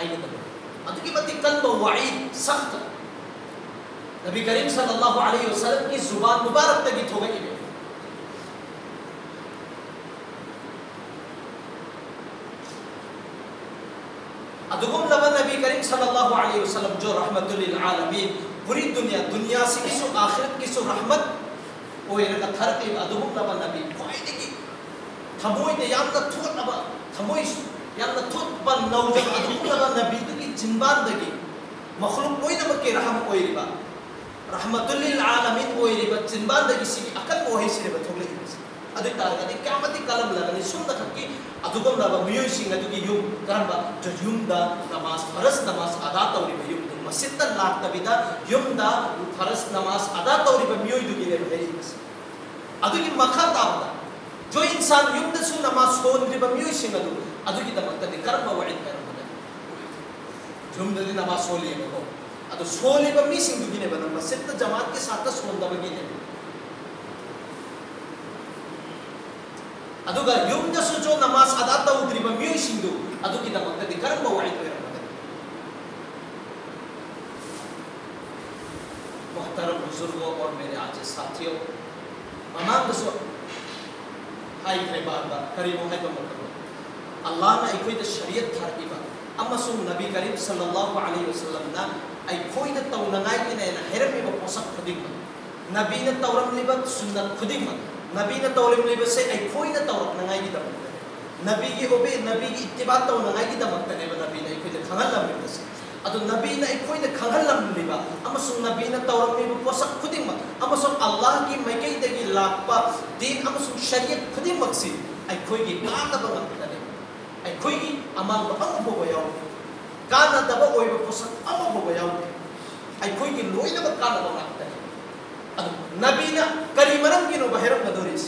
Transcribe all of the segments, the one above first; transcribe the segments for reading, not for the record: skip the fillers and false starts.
अदुगी मति कल्ब वाइद सख्त नबी करीम सल्लल्लाहु अलैहि वसल्लम की जुबान मुबारक तक थोगे इबे अदुगुम लबा नबी करीम सल्लल्लाहु अलैहि वसल्लम जो रहमतुल लिल आलमीन पूरी दुनिया से किसु आखिरत किसु रहमत ओइरगा थरके अदुगुम लबा नबी खोइदगी थमोइ ने यामना थोनबा थमोइ यामना थोनबा नौजब अदुगुम लबा नबी दुगी जिंबानदगी मखलूक ओइनबा के रहम ओइरिबा रहमतुल लिल आलमीन ओइरिबा जिंबानदगी सिगी अकल ओहिसिरेबा थोगले अदु तारगदि क्यामति कलम लगनि सुंदा खक्की अदुगम लबा मियोइसिंग अदुगी युम करबा जो युमदा नमाज फरज नमाज अदा तौरिबा युम मस्जिद लाक्तबिदा युमदा फरज नमाज अदा तौरिबा मियोइ दुगी लेबस अदुगी मखा ताबदा जो इंसान युमदसु नमाज सोनरिबा मियोइसिंग अदुगी दमक्तदि करबा वइद करबदा युमददि नमाज सोलिबा अदु सोलिबा मिसिंग दुगी नेबा मस्जिद जमात के साथ सोंदबगी ने अदुगा युमदसु जो नमाज अदा तौद्रिबा मियोइसिंदु अदुगी दमक्तदि करबा वइद करबदा मोहतरम बुजुर्गों और मेरे आज साथियों ममांगसु हाई बाबा करीबो है अल्लाह ना अखोइद शरीयत थारबा अमसुंग नबी करीम सल्लल्लाहु अलैहि वसल्लम ना अखोइद तौनगाई ने हेरमिबा पोसक खुदिंग नबी ने तौरमलिबा सुन्नत खुदिंग नबी ने तौरमलिबा से अखोइद तौरनगाई की दमक नबी की ओबे नबी की इत्तिबा तौनगाई की दमक ने नबी ने अखोइद खंगलम से अदु नबी ने अखोइद खंगलमलिबा अमसुंग नबी ने तौरमलिबा पोसक खुदिंग अमसुंग अल्लाह की मैकैदगी लापा दीन अमसुंग शरीयत खुदिंग मक्सी अखोइगी कानबा ngakdane अखोइगी अमांग अमबो याव कानदबा ओइबा पोसक अमबो याव अखोइगी लोइनबा कानबा ngakdane अदु नबी ने करी मरम गिनो बहेरम बदोरिस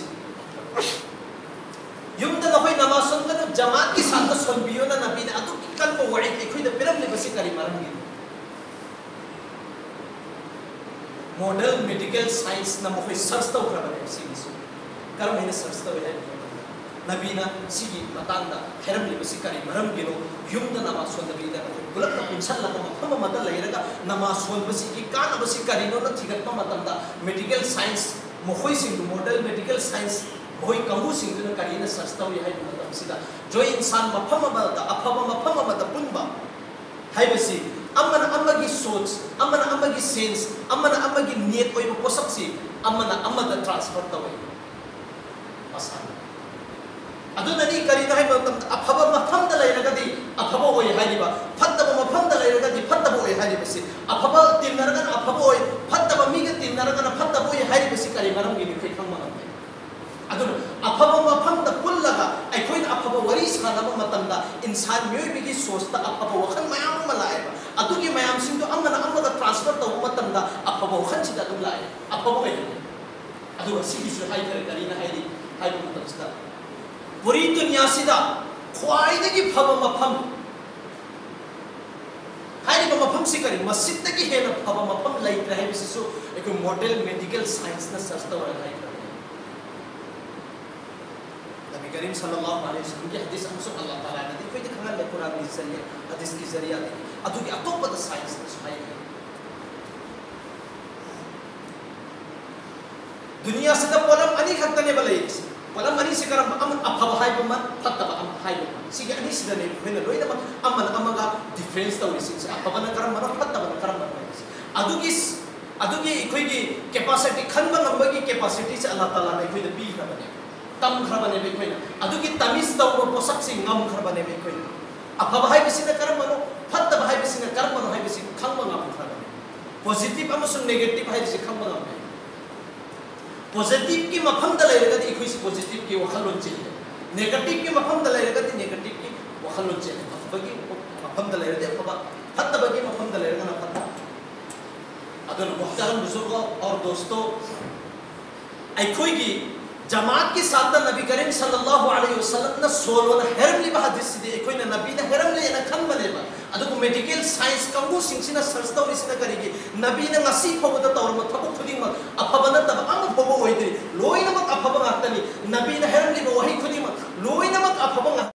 युमदा नहोय नमाज सुनदन जमात की साथ सुनबियो ना नबी ने अदु की कल्ब वइद अखोइद पिरम लिबसी करी मरम गिनो मॉडल मेडिकल साइंस ना मोखै सर्च तौ खरबने सिगिसु करम हेने सर्च तौ है नबीना सिगी मतंदा हेरम लिबसी करी मरम गिनो युमदा नमाज सुनदबीदा बुलक पुंसल लगा मफम मद लेरगा नमाज सुनबसी की कान बसी करिनो न थिगतमा मतंदा मेडिकल साइंस मोखै सिंग मॉडल मेडिकल साइंस होय कंगु सिंग न करिना सर्च तौ है मतम सिदा जो इंसान मफम मद अफम मफम मद पुनबा हाइबसी अमन अमगी सोच अमन अमगी सेंस अमन अमगी नियत ओइबो पोसक्सी अमन अमद ट्रांसफर तवै आसान अदुननी करिना है मतम अफब मफम द लेरगदी अफब ओइ हाइबा फत्तब मफम द लेरगदी फत्तब ओइ हाइबसी अफब तिनरगन अफब ओइ फत्तब मिगे तिनरगन फत्तब ओइ हाइबसी करि मरम गिनि खै खंग मनम अदुन अफब मफम द पुल्लगा अखोइन अफब वरी सानब मतमदा इंसान मियोबिगी सोचता अफब वखन मयाम मलाएबा अदुगी मयाम सिंदो अमन अमदा ट्रांसफर तौ मतमदा अफब वखन सिदा दुम लाए अफब ओइ अदु सिगिसु हाइ करिना हाइदि हाइबो मतमदा पूरी दुनिया सिदा ख्वाइदगी फब मफम हाइबा मफम से करी मस्जिद तकी हेन फब मफम लाइक रहे बिसु एक मॉडल मेडिकल साइंस न सस्ता वर लाइक नबी करीम सल्लल्लाहु अलैहि वसल्लम की हदीस हमसो अल्लाह ताला ने कोई दिखाना ले कुरान के जरिए हदीस के जरिए अदु की अतोपद साइंस न सुनाई दुनिया सिदा पोलम अनि खतने बले वलम अनि से करम अमन अफब हाइबम फत्तब अम हाइबम सिगे अनि सिदने वेन लोइनम अमन अमगा डिफरेंस तौ रिसिस अफबन करम मन फत्तब करम मन अदुगी इखोइगी कैपेसिटी खनब नंबगी कैपेसिटी से अल्लाह ताला ने इखोइद बी खरबने तम खरबने बे इखोइना अदुगी तमिस तौ पोसक सिंग ngam खरबने बे इखोइना अफब हाइबसिना करम मनो फत्तब हाइबसिना करम मनो हाइबसि खंग ngam खरबने पॉजिटिव अमसुंग नेगेटिव हाइबसि खंग ngam पॉजिटिव की मफम द लेरगदी इखोइस पॉजिटिव की वखलोन चेले नेगेटिव की मफम द लेरगदी नेगेटिव की वखलोन चेले अफबगी मफम द लेरदे अफबा फत्तबगी मफम द लेरगना फत्ता अदन मुहतरम बुजुर्गों और दोस्तों अखोइगी जमात के साथ नबी करीम सल्लल्लाहु अलैहि वसल्लम न सोलन हेरम लिबा हदीस दे अखोइना नबी न हेरम ले न खन बनेबा अदुगु मेडिकल साइंस कंगु सिंसिना सर्च तौरिसिना करिगे नबी न ngasi फोबदा तौरम थबु खुदिंग अफबन तब अम फोबो ओइदि लोइनमक अफब ngakतनी नबी न हेरम लिबा वही खुदिंग लोइनमक अफब